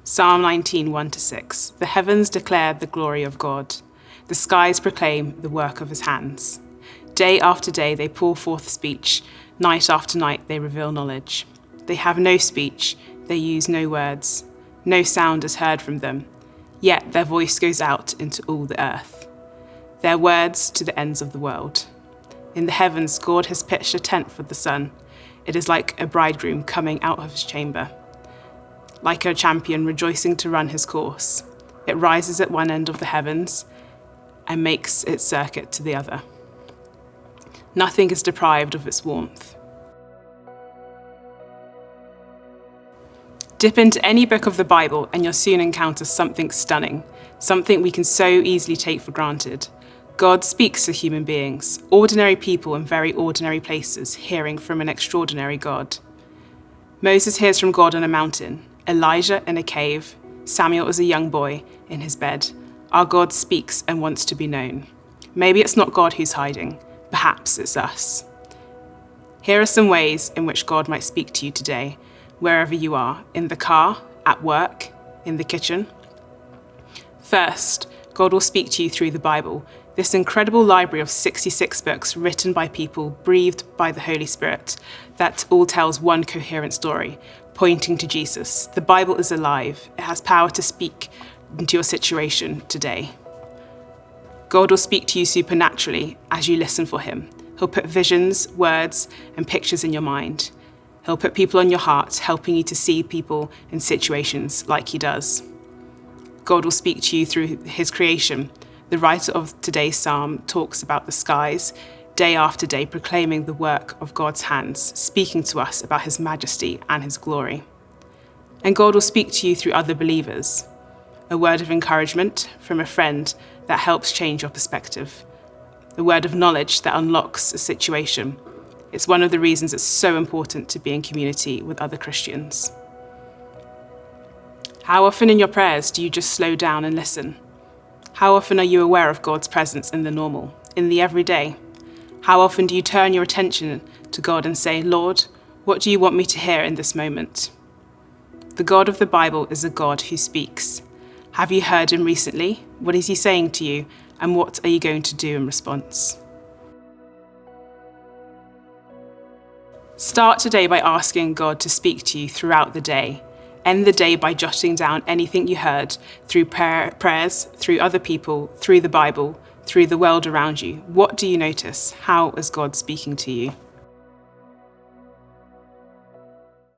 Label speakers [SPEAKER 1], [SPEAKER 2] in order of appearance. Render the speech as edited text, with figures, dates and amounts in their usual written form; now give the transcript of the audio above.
[SPEAKER 1] Psalm 19, 1-6. The heavens declare the glory of God. The skies proclaim the work of his hands. Day after day they pour forth speech. Night after night they reveal knowledge. They have no speech. They use no words. No sound is heard from them. Yet their voice goes out into all the earth. Their words to the ends of the world. In the heavens, God has pitched a tent for the sun. It is like a bridegroom coming out of his chamber. Like a champion rejoicing to run his course. It rises at one end of the heavens and makes its circuit to the other. Nothing is deprived of its warmth. Dip into any book of the Bible and you'll soon encounter something stunning, something we can so easily take for granted. God speaks to human beings, ordinary people in very ordinary places, hearing from an extraordinary God. Moses hears from God on a mountain, Elijah in a cave, Samuel as a young boy in his bed. Our God speaks and wants to be known. Maybe it's not God who's hiding, perhaps it's us. Here are some ways in which God might speak to you today, wherever you are, in the car, at work, in the kitchen. First, God will speak to you through the Bible, this incredible library of 66 books written by people breathed by the Holy Spirit that all tells one coherent story, pointing to Jesus. The Bible is alive. It has power to speak into your situation today. God will speak to you supernaturally as you listen for him. He'll put visions, words, and pictures in your mind. He'll put people on your heart, helping you to see people in situations like he does. God will speak to you through his creation. The writer of today's psalm talks about the skies, day after day, proclaiming the work of God's hands, speaking to us about his majesty and his glory. And God will speak to you through other believers. A word of encouragement from a friend that helps change your perspective. A word of knowledge that unlocks a situation. It's one of the reasons it's so important to be in community with other Christians. How often in your prayers do you just slow down and listen? How often are you aware of God's presence in the normal, in the everyday? How often do you turn your attention to God and say, Lord, what do you want me to hear in this moment? The God of the Bible is a God who speaks. Have you heard him recently? What is he saying to you? And what are you going to do in response? Start today by asking God to speak to you throughout the day. End the day by jotting down anything you heard through prayers, through other people, through the Bible, through the world around you. What do you notice? How is God speaking to you?